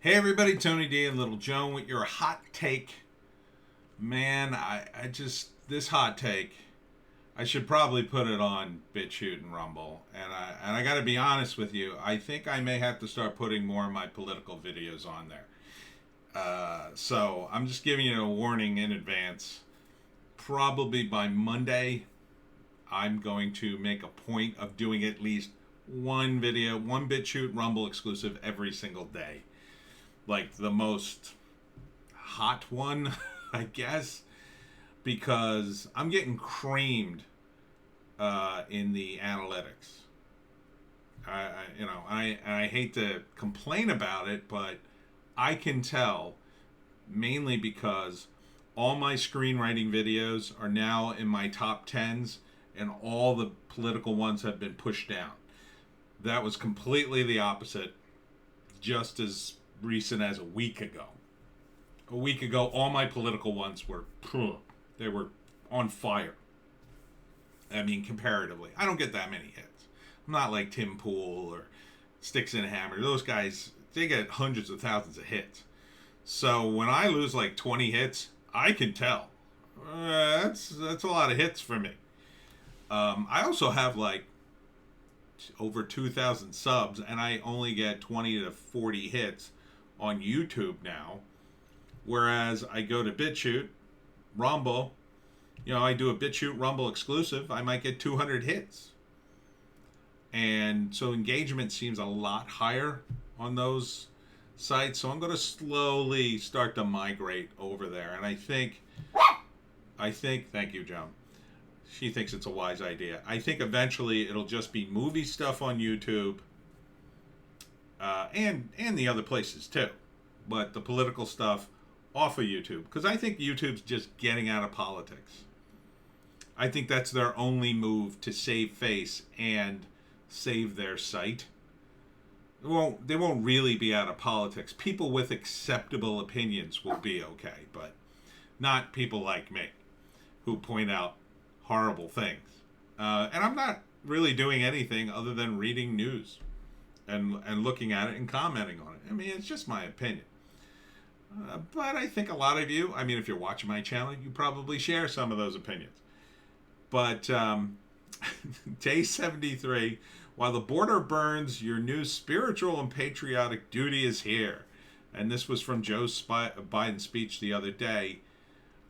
Hey everybody, Tony D and Little Joan with your hot take. Man, I just this hot take. I should probably put it on BitChute and Rumble, and I got to be honest with you. I think I may have to start putting more of my political videos on there. So I'm just giving you a warning in advance. Probably by Monday, I'm going to make a point of doing at least one video, one BitChute Rumble exclusive every single day. Like the most hot one, I guess, because I'm getting creamed in the analytics. I hate to complain about it, but I can tell mainly because all my screenwriting videos are now in my top tens, and all the political ones have been pushed down. That was completely the opposite, just as recent as a week ago. A week ago, all my political ones were, they were on fire. I mean, comparatively. I don't get that many hits. I'm not like Tim Pool or Sticks and Hammer. Those guys, they get hundreds of thousands of hits. So when I lose like 20 hits, I can tell. That's a lot of hits for me. I also have like over 2,000 subs, and I only get 20 to 40 hits on YouTube now. Whereas I go to BitChute, Rumble, I do a BitChute Rumble exclusive, I might get 200 hits. And so engagement seems a lot higher on those sites. So I'm going to slowly start to migrate over there. And I think, thank you, Joan. She thinks it's a wise idea. I think eventually it'll just be movie stuff on YouTube, and the other places too, but the political stuff off of YouTube, because I think YouTube's just getting out of politics. I think that's their only move to save face and save their site. They won't really be out of politics. People with acceptable opinions will be okay, but not people like me who point out horrible things. And I'm not really doing anything other than reading news and looking at it and commenting on it. I mean, it's just my opinion. But I think a lot of you, if you're watching my channel, you probably share some of those opinions. But day 73, while the border burns, your new spiritual and patriotic duty is here. And this was from Joe Biden's speech the other day.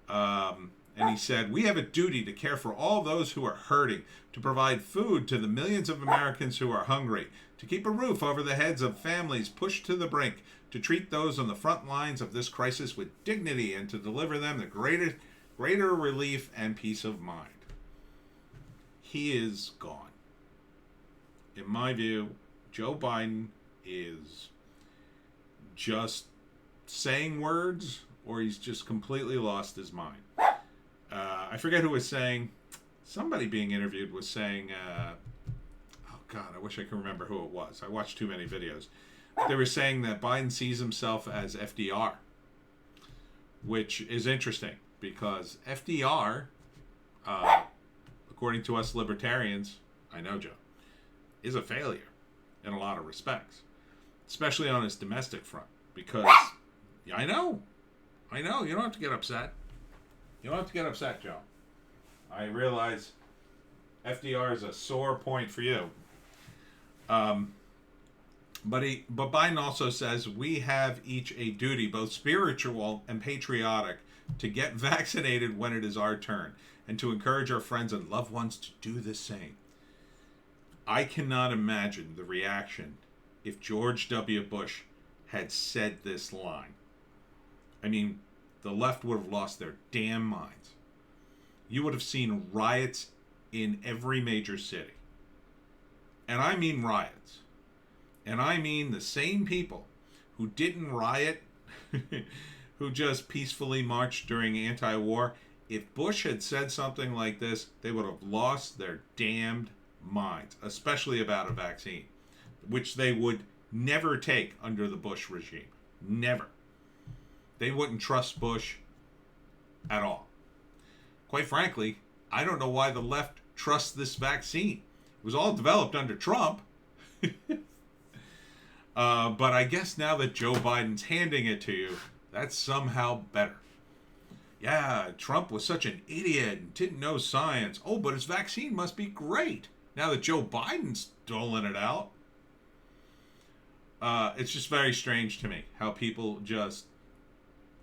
And he said, we have a duty to care for all those who are hurting, to provide food to the millions of Americans who are hungry, to keep a roof over the heads of families pushed to the brink, to treat those on the front lines of this crisis with dignity, and to deliver them the greater relief and peace of mind. He is gone. In my view, Joe Biden is just saying words, or he's just completely lost his mind. I forget who was saying, somebody being interviewed was saying, oh God, I wish I could remember who it was. I watched too many videos. They were saying that Biden sees himself as FDR, which is interesting because FDR, according to us libertarians, I know Joe, is a failure in a lot of respects, especially on his domestic front, because I know, you don't have to get upset. You don't have to get upset, Joe. I realize FDR is a sore point for you. But Biden also says we have each a duty, both spiritual and patriotic, to get vaccinated when it is our turn, and to encourage our friends and loved ones to do the same. I cannot imagine the reaction if George W. Bush had said this line. The left would have lost their damn minds. You would have seen riots in every major city. And I mean riots. And I mean the same people who didn't riot, who just peacefully marched during anti-war. If Bush had said something like this, they would have lost their damned minds, especially about a vaccine, which they would never take under the Bush regime. Never. They wouldn't trust Bush at all. Quite frankly, I don't know why the left trusts this vaccine. It was all developed under Trump. But I guess now that Joe Biden's handing it to you, that's somehow better. Yeah, Trump was such an idiot and didn't know science. Oh, but his vaccine must be great now that Joe Biden's doling it out. It's just very strange to me how people just,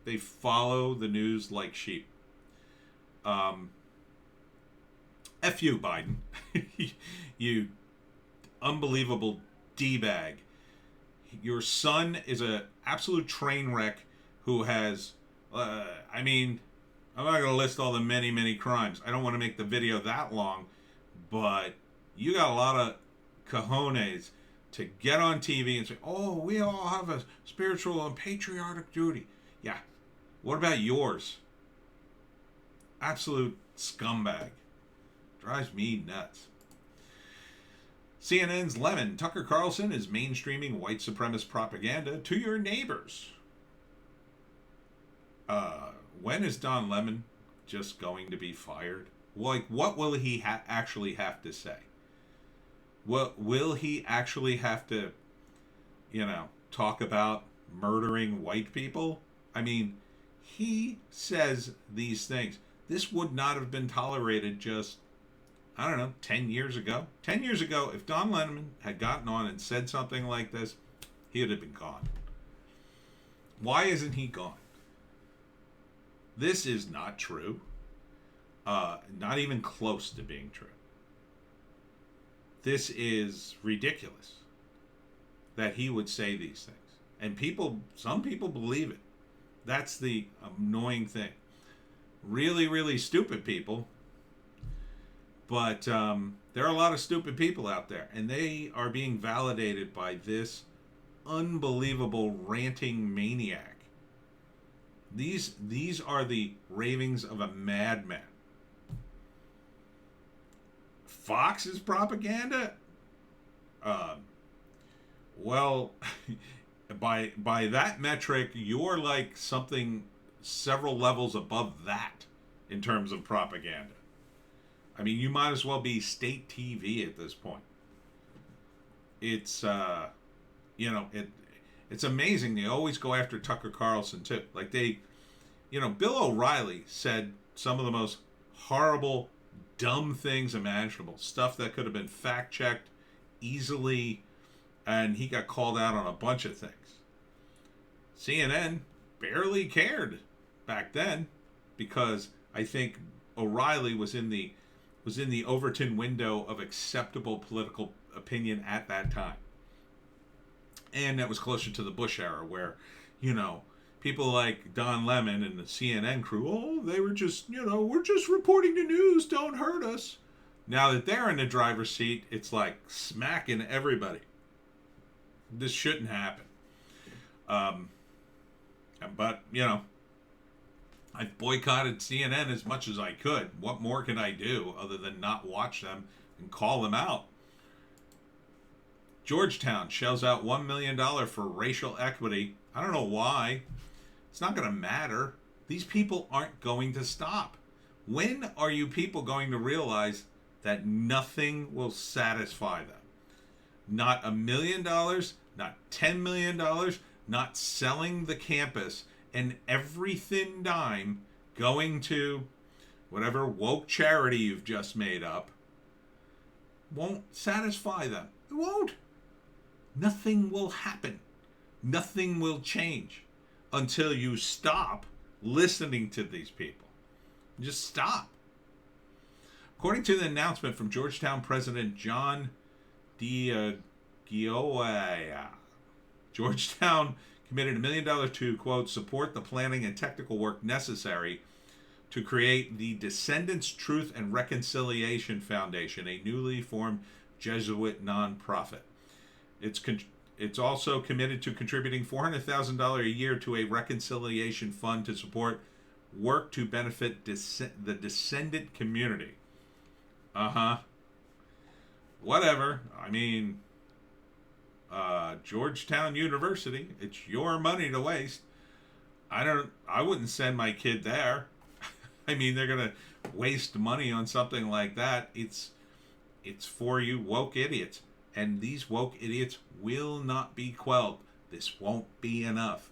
they follow the news like sheep. F you, Biden. You unbelievable D-bag. Your son is an absolute train wreck who has, I mean, I'm not going to list all the many, many crimes. I don't want to make the video that long, but you got a lot of cojones to get on TV and say, oh, we all have a spiritual and patriotic duty. Yeah. What about yours? Absolute scumbag. Drives me nuts. CNN's Lemon. Tucker Carlson is mainstreaming white supremacist propaganda to your neighbors. When is Don Lemon just going to be fired? Like, what will he actually have to say? What will he actually have to, talk about murdering white people? I mean, he says these things. This would not have been tolerated just, 10 years ago. 10 years ago, if Don Lemon had gotten on and said something like this, he would have been gone. Why isn't he gone? This is not true. Not even close to being true. This is ridiculous that he would say these things. And some people believe it. That's the annoying thing. Really, really stupid people. But there are a lot of stupid people out there. And they are being validated by this unbelievable ranting maniac. These are the ravings of a madman. Fox's propaganda? Well, by that metric, you're like something several levels above that in terms of propaganda. I mean, you might as well be state TV at this point. It's it's amazing. They always go after Tucker Carlson too. Like Bill O'Reilly said some of the most horrible, dumb things imaginable. Stuff that could have been fact-checked easily, and he got called out on a bunch of things. CNN barely cared back then because I think O'Reilly was in the Overton window of acceptable political opinion at that time. And that was closer to the Bush era where, people like Don Lemon and the CNN crew, they were just, we're just reporting the news, don't hurt us. Now that they're in the driver's seat, it's like smacking everybody. This shouldn't happen. But, I've boycotted CNN as much as I could. What more can I do other than not watch them and call them out? Georgetown shells out $1 million for racial equity. I don't know why. It's not going to matter. These people aren't going to stop. When are you people going to realize that nothing will satisfy them? Not $1 million, not $10 million, not selling the campus and every thin dime going to whatever woke charity you've just made up won't satisfy them. It won't. Nothing will happen. Nothing will change until you stop listening to these people. Just stop. According to the announcement from Georgetown President John DiGerolamo, Georgetown committed $1 million to, quote, support the planning and technical work necessary to create the Descendants Truth and Reconciliation Foundation, a newly formed Jesuit nonprofit. It's also committed to contributing $400,000 a year to a reconciliation fund to support work to benefit the descendant community. Whatever. I mean, Georgetown University, it's your money to waste. I wouldn't send my kid there. I mean, they're going to waste money on something like that. It's for you woke idiots. And these woke idiots will not be quelled. This won't be enough.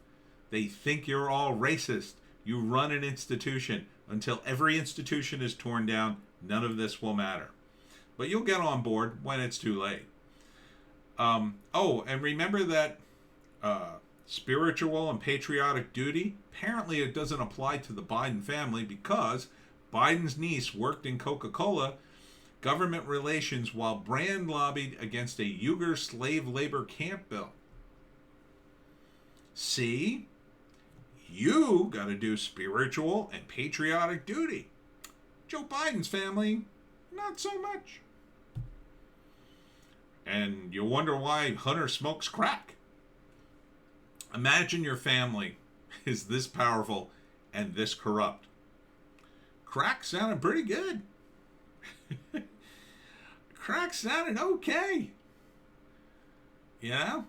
They think you're all racist. You run an institution. Until every institution is torn down, none of this will matter. But you'll get on board when it's too late. And remember that spiritual and patriotic duty? Apparently it doesn't apply to the Biden family because Biden's niece worked in Coca-Cola government relations while Brand lobbied against a Uyghur slave labor camp bill. See? You got to do spiritual and patriotic duty. Joe Biden's family, not so much. And you wonder why Hunter smokes crack. Imagine your family is this powerful and this corrupt. Crack sounded pretty good. Crack sounded okay. You know?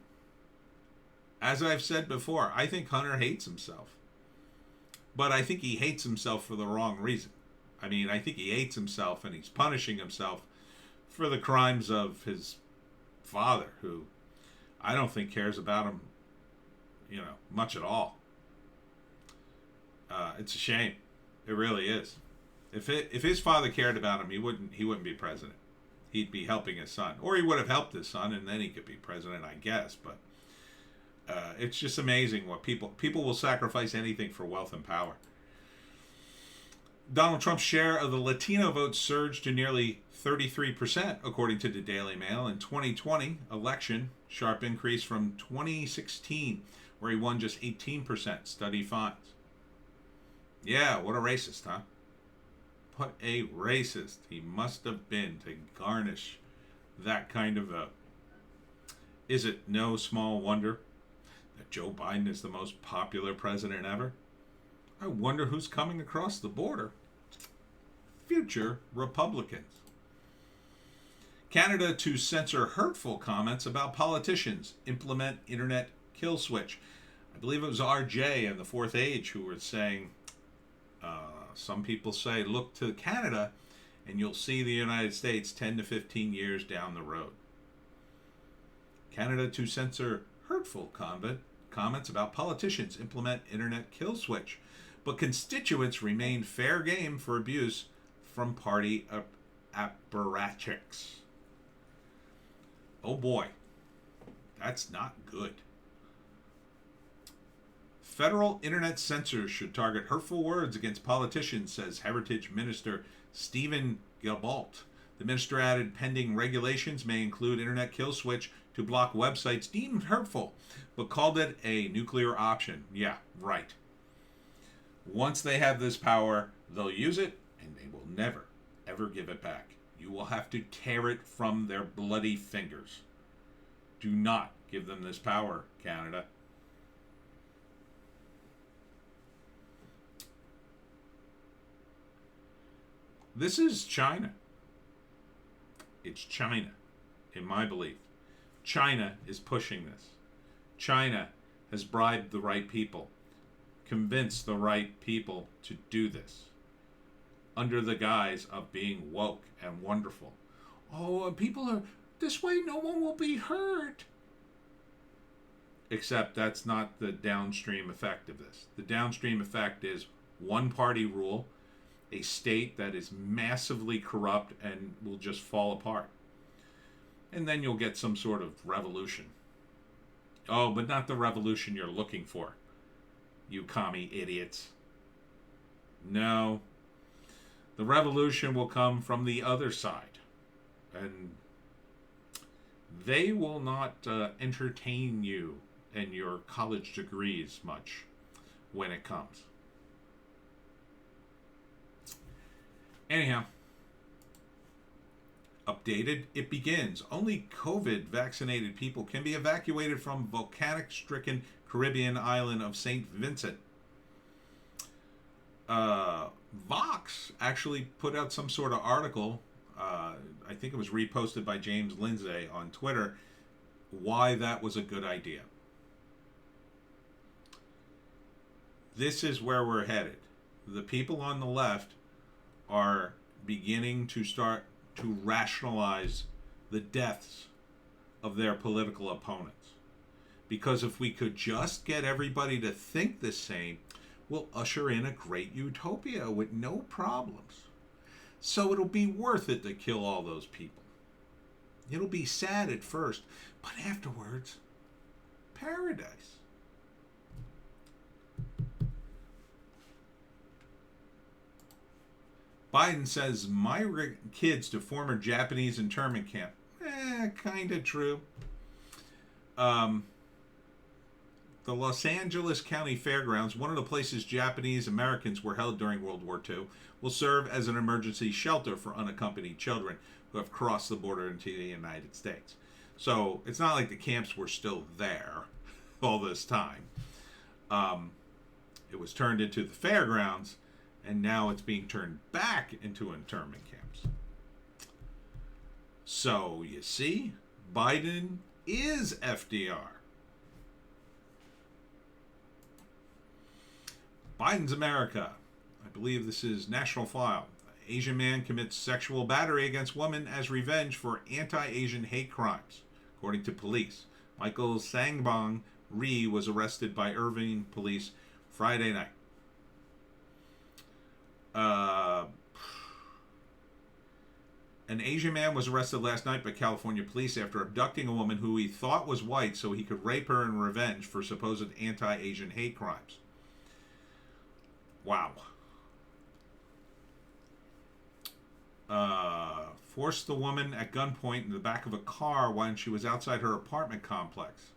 As I've said before, I think Hunter hates himself. But I think he hates himself for the wrong reason. I mean, I think he hates himself and he's punishing himself for the crimes of his father, who I don't think cares about him, much at all. It's a shame. It really is. If his father cared about him, he wouldn't be president. He'd be helping his son, or he would have helped his son, and then he could be president, I guess. But it's just amazing what people will sacrifice anything for wealth and power. Donald Trump's share of the Latino vote surged to nearly 33%, according to the Daily Mail. In 2020 election, sharp increase from 2016, where he won just 18%, study finds. Yeah, what a racist, huh? What a racist he must have been to garnish that kind of vote. Is it no small wonder that Joe Biden is the most popular president ever? I wonder who's coming across the border. Future Republicans. Canada to censor hurtful comments about politicians. Implement internet kill switch. I believe it was RJ and the Fourth Age who were saying, some people say, look to Canada and you'll see the United States 10 to 15 years down the road. Canada to censor hurtful comments about politicians. Implement internet kill switch. But constituents remain fair game for abuse from party apparatchiks. Oh boy, that's not good. Federal internet censors should target hurtful words against politicians, says Heritage Minister Stephen Gilbert. The minister added pending regulations may include internet kill switch to block websites deemed hurtful, but called it a nuclear option. Yeah, right. Once they have this power, they'll use it, and they will never, ever give it back. You will have to tear it from their bloody fingers. Do not give them this power, Canada. This is China. It's China, in my belief. China is pushing this. China has bribed the right people, convinced the right people to do this, under the guise of being woke and wonderful. Oh, people are this way, no one will be hurt. Except that's not the downstream effect of this. The downstream effect is one party rule, a state that is massively corrupt and will just fall apart. And then you'll get some sort of revolution. Oh, but not the revolution you're looking for, you commie idiots. No. The revolution will come from the other side. And they will not entertain you and your college degrees much when it comes. Anyhow, updated, it begins. Only COVID-vaccinated people can be evacuated from volcanic-stricken Caribbean island of St. Vincent. Vox actually put out some sort of article, I think it was reposted by James Lindsay on Twitter, why that was a good idea. This is where we're headed. The people on the left are beginning to start to rationalize the deaths of their political opponents. Because if we could just get everybody to think the same, we'll usher in a great utopia with no problems. So it'll be worth it to kill all those people. It'll be sad at first, but afterwards, paradise. Biden says migrant kids to former Japanese internment camp. Kind of true. The Los Angeles County Fairgrounds, one of the places Japanese Americans were held during World War II, will serve as an emergency shelter for unaccompanied children who have crossed the border into the United States. So it's not like the camps were still there all this time. It was turned into the fairgrounds, and now it's being turned back into internment camps. So, you see, Biden is FDR. Biden's America. I believe this is National File. Asian man commits sexual battery against woman as revenge for anti-Asian hate crimes, according to police. Michael Sangbong Rhee was arrested by Irving police Friday night. An Asian man was arrested last night by California police after abducting a woman who he thought was white so he could rape her in revenge for supposed anti-Asian hate crimes. Wow. Forced the woman at gunpoint in the back of a car when she was outside her apartment complex.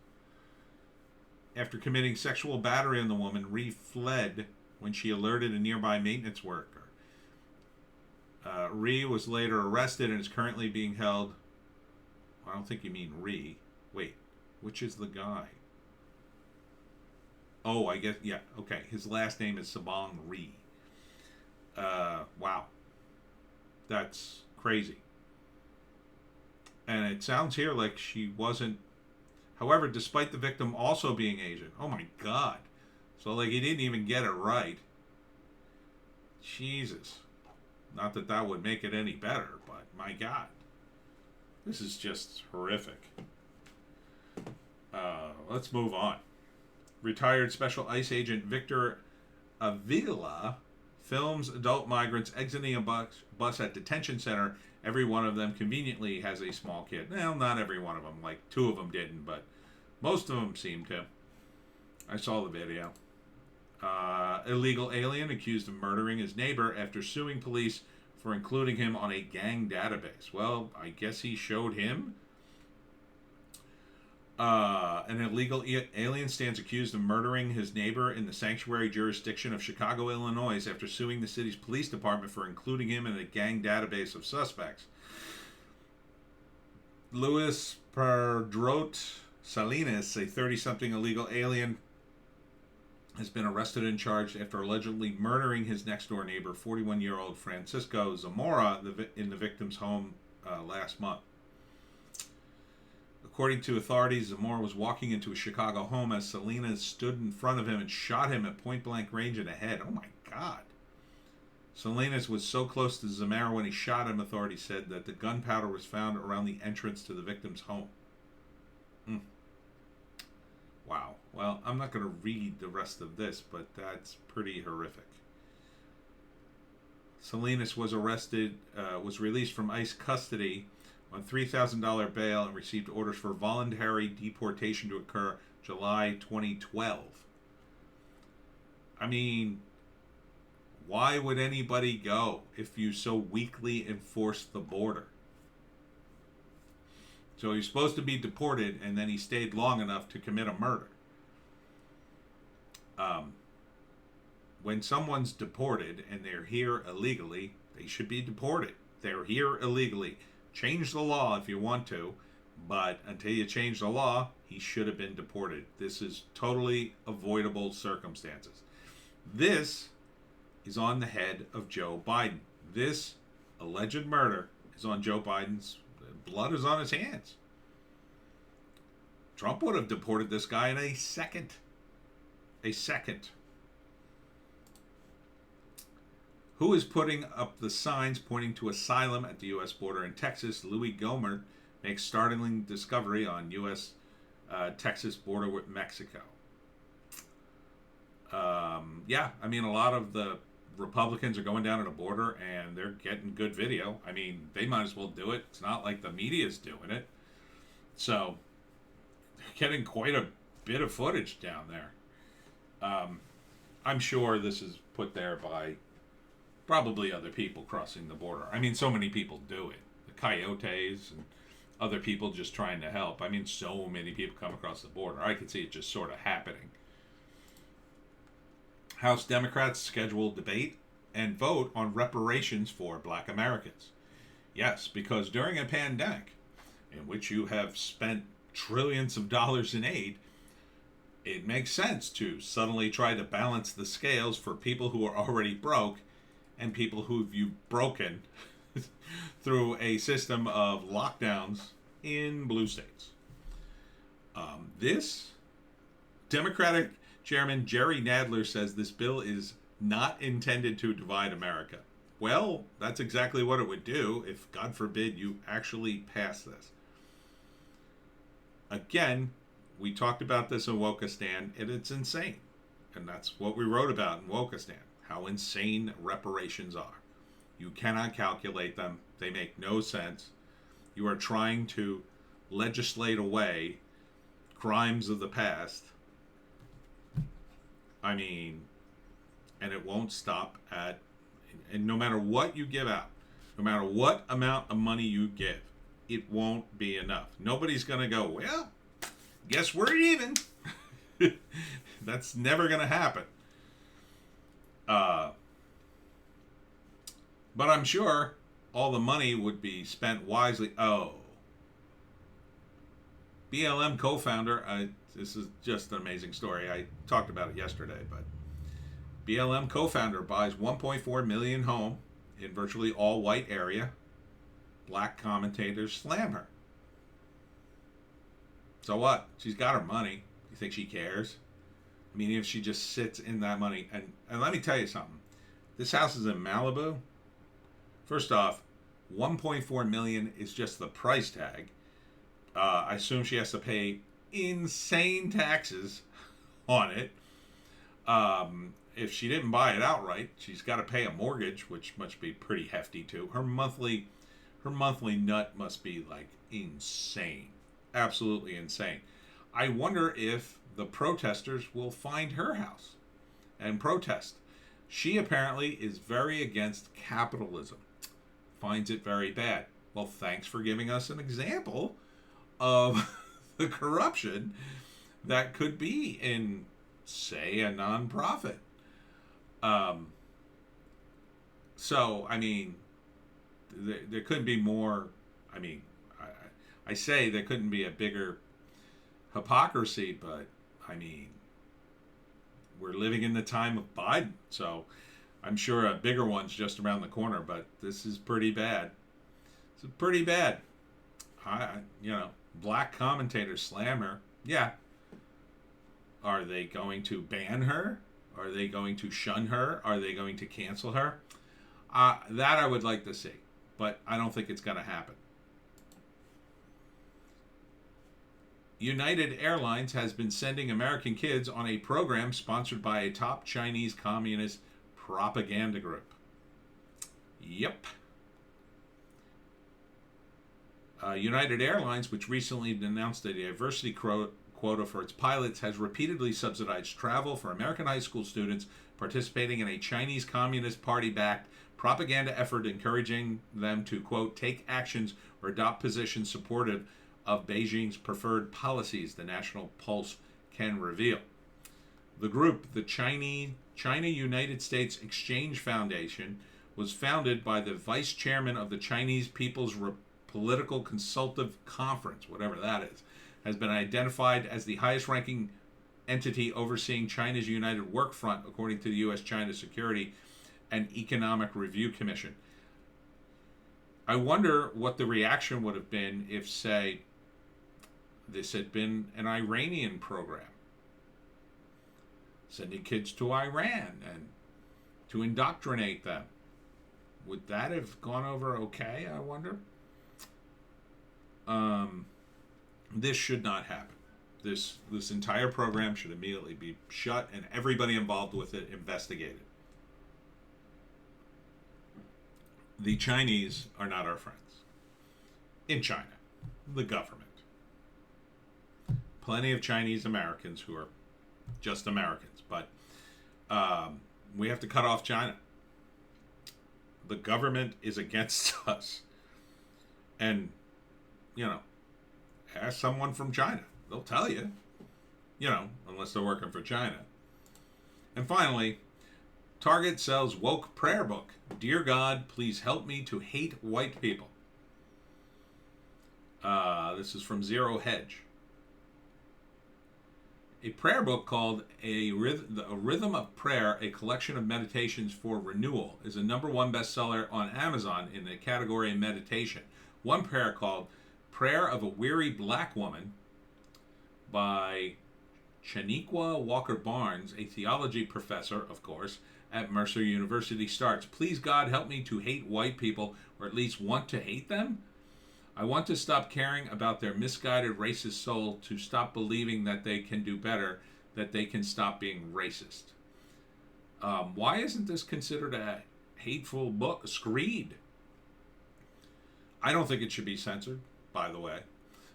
After committing sexual battery on the woman, Rhee fled when she alerted a nearby maintenance worker. Rhee was later arrested and is currently being held. I don't think you mean Rhee. Wait, which is the guy? Oh, I guess, yeah, okay. His last name is Sabong Rhee. Wow. That's crazy. And it sounds here like she wasn't. However, despite the victim also being Asian. Oh my God. So, like, he didn't even get it right. Jesus. Not that that would make it any better, but my God. This is just horrific. Let's move on. Retired Special ICE Agent Victor Avila films adult migrants exiting a bus at detention center. Every one of them conveniently has a small kid. Well, not every one of them. Like, 2 of them didn't, but most of them seem to. I saw the video. Illegal alien accused of murdering his neighbor after suing police for including him on a gang database. Well, I guess he showed him. An illegal alien stands accused of murdering his neighbor in the sanctuary jurisdiction of Chicago, Illinois, after suing the city's police department for including him in a gang database of suspects. Luis Pedrote Salinas, a 30-something illegal alien, has been arrested and charged after allegedly murdering his next-door neighbor, 41-year-old Francisco Zamora, in the victim's home last month. According to authorities, Zamora was walking into a Chicago home as Salinas stood in front of him and shot him at point-blank range in the head. Oh my God. Salinas was so close to Zamora when he shot him, authorities said, that the gunpowder was found around the entrance to the victim's home. Wow. Well, I'm not going to read the rest of this, but that's pretty horrific. Salinas was was released from ICE custody on $3,000 bail and received orders for voluntary deportation to occur July 2012. I mean, why would anybody go if you so weakly enforce the border? So he's supposed to be deported, and then he stayed long enough to commit a murder. When someone's deported and they're here illegally, they should be deported. They're here illegally. Change the law if you want to, but until you change the law, he should have been deported. This is totally avoidable circumstances. This is on the head of Joe Biden. This alleged murder is on Joe Biden's. Blood is on his hands. Trump would have deported this guy in a second. A second. Who is putting up the signs pointing to asylum at the U.S. border in Texas? Louis Gohmert, makes startling discovery on U.S. Texas border with Mexico. Yeah, I mean, a lot of the Republicans are going down to the border and they're getting good video. I mean, they might as well do it. It's not like the media's doing it. So, they're getting quite a bit of footage down there. I'm sure this is put there by probably other people crossing the border. I mean, so many people do it. The coyotes and other people just trying to help. I mean, so many people come across the border. I could see it just sort of happening. House Democrats schedule debate and vote on reparations for Black Americans. Yes, because during a pandemic in which you have spent trillions of dollars in aid, it makes sense to suddenly try to balance the scales for people who are already broke and people who you've broken through a system of lockdowns in blue states. This Democratic Chairman Jerry Nadler says this bill is not intended to divide America. Well, that's exactly what it would do if, God forbid, you actually pass this. Again, we talked about this in Wokistan, and it's insane. And that's what we wrote about in Wokistan, how insane reparations are. You cannot calculate them. They make no sense. You are trying to legislate away crimes of the past. I mean, and it won't stop at, and no matter what you give out, no matter what amount of money you give, it won't be enough. Nobody's going to go, well, guess we're even. That's never going to happen. But I'm sure all the money would be spent wisely. Oh, BLM co-founder, this is just an amazing story. I talked about it yesterday, but BLM co-founder buys 1.4 million home in virtually all white area. Black commentators slam her. So what? She's got her money. You think she cares? I mean, if she just sits in that money, and let me tell you something. This house is in Malibu. First off, 1.4 million is just the price tag. I assume she has to pay insane taxes on it. If she didn't buy it outright, she's got to pay a mortgage, which must be pretty hefty too. Her monthly nut must be like insane, absolutely insane. I wonder if the protesters will find her house and protest. She apparently is very against capitalism, finds it very bad. Well, thanks for giving us an example of the corruption that could be in, say, a nonprofit. So, I mean, there couldn't be more. I mean, I say there couldn't be a bigger hypocrisy, but I mean, we're living in the time of Biden, so I'm sure a bigger one's just around the corner. But this is pretty bad. It's pretty bad. Black commentators slam her. Yeah. Are they going to ban her? Are they going to shun her? Are they going to cancel her? That I would like to see, but I don't think it's going to happen. United Airlines has been sending American kids on a program sponsored by a top Chinese communist propaganda group. Yep. United Airlines, which recently announced a diversity quota for its pilots, has repeatedly subsidized travel for American high school students participating in a Chinese Communist Party-backed propaganda effort encouraging them to, quote, take actions or adopt positions supportive of Beijing's preferred policies, the National Pulse can reveal. The group, the China-United States Exchange Foundation, was founded by the vice chairman of the Chinese People's Political Consultative Conference, whatever that is, has been identified as the highest-ranking entity overseeing China's United Work Front, according to the U.S.-China Security and Economic Review Commission. I wonder what the reaction would have been if, say, this had been an Iranian program, sending kids to Iran and to indoctrinate them. Would that have gone over okay, I wonder? This should not happen. This entire program should immediately be shut and everybody involved with it investigated. The Chinese are not our friends. In China, the government. Plenty of Chinese Americans who are just Americans, but we have to cut off China. The government is against us. And, ask someone from China. They'll tell you, unless they're working for China. And finally, Target sells woke prayer book. Dear God, please help me to hate white people. This is from Zero Hedge. A prayer book called A Rhythm of Prayer, a collection of meditations for renewal, is a #1 bestseller on Amazon in the category of meditation. One prayer called Prayer of a Weary Black Woman by Shaniqua Walker Barnes, a theology professor, of course, at Mercer University starts. Please, God, help me to hate white people, or at least want to hate them. I want to stop caring about their misguided racist soul, to stop believing that they can do better, that they can stop being racist. Why isn't this considered a hateful book? Screed. I don't think it should be censored, by the way.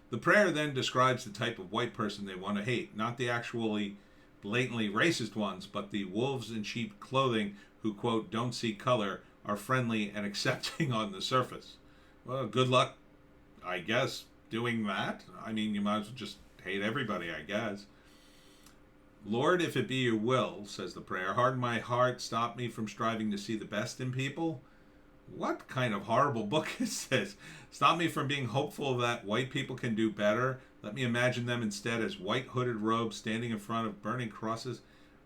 The prayer then describes the type of white person they want to hate, not the actually blatantly racist ones, but the wolves in sheep clothing who, quote, don't see color, are friendly and accepting on the surface. Well, good luck, I guess, doing that. I mean, you might as well just hate everybody, I guess. Lord, if it be your will, says the prayer, harden my heart, stop me from striving to see the best in people. What kind of horrible book is this? Stop me from being hopeful that white people can do better. Let me imagine them instead as white hooded robes standing in front of burning crosses.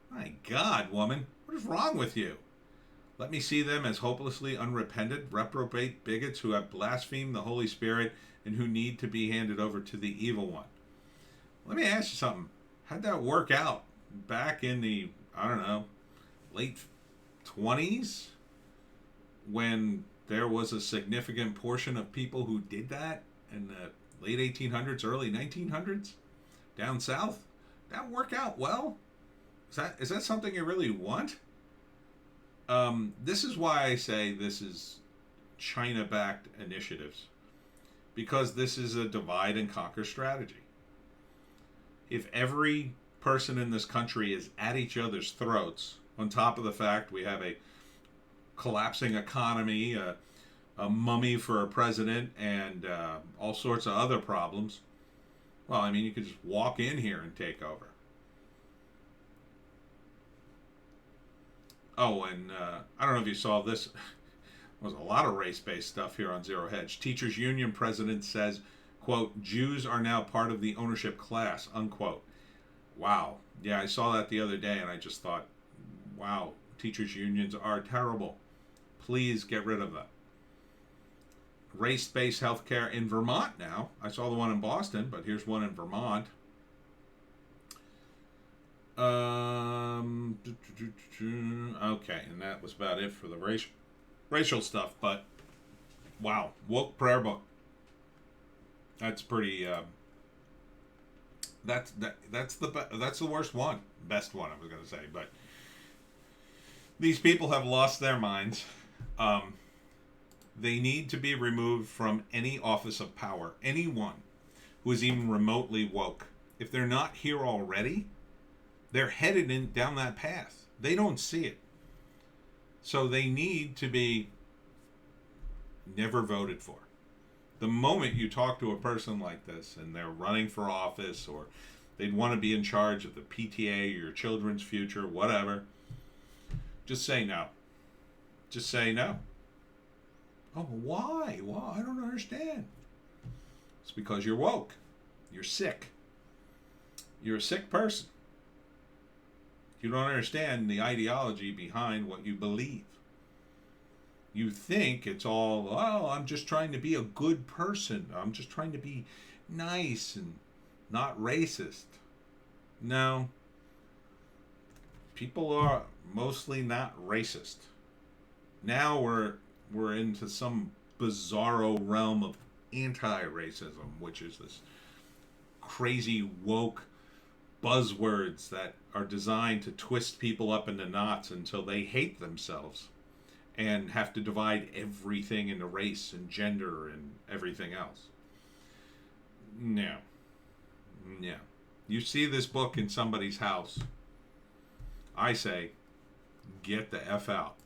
My God, woman, what is wrong with you? Let me see them as hopelessly unrepentant, reprobate bigots who have blasphemed the Holy Spirit and who need to be handed over to the evil one. Let me ask you something. How'd that work out back in the, late 20s? When there was a significant portion of people who did that in the late 1800s, early 1900s, down south. That work out well? Is that something you really want? This is why I say this is China-backed initiatives, because this is a divide and conquer strategy. If every person in this country is at each other's throats, on top of the fact we have a collapsing economy, a mummy for a president, and all sorts of other problems. Well, I mean, you could just walk in here and take over. Oh, and I don't know if you saw this. There was a lot of race-based stuff here on Zero Hedge. Teachers Union president says, quote, Jews are now part of the ownership class, unquote. Wow. Yeah, I saw that the other day, and I just thought, wow, teachers unions are terrible. Please get rid of them. Race-based healthcare in Vermont now. I saw the one in Boston, but here's one in Vermont. Okay, and that was about it for the racial stuff. But wow, woke prayer book. That's pretty. That's the worst one, best one I was gonna say, but these people have lost their minds. They need to be removed from any office of power. Anyone who is even remotely woke. If they're not here already, they're headed down that path. They don't see it. So they need to be never voted for. The moment you talk to a person like this and they're running for office, or they'd want to be in charge of the PTA or your children's future, whatever, just say no. Just say no. Oh, why? Well, I don't understand. It's because you're woke. You're sick. You're a sick person. You don't understand the ideology behind what you believe. You think it's all, oh, I'm just trying to be a good person. I'm just trying to be nice and not racist. No. People are mostly not racist. Now we're into some bizarro realm of anti-racism, which is this crazy woke buzzwords that are designed to twist people up into knots until they hate themselves and have to divide everything into race and gender and everything else. No. No. You see this book in somebody's house, I say, get the F out.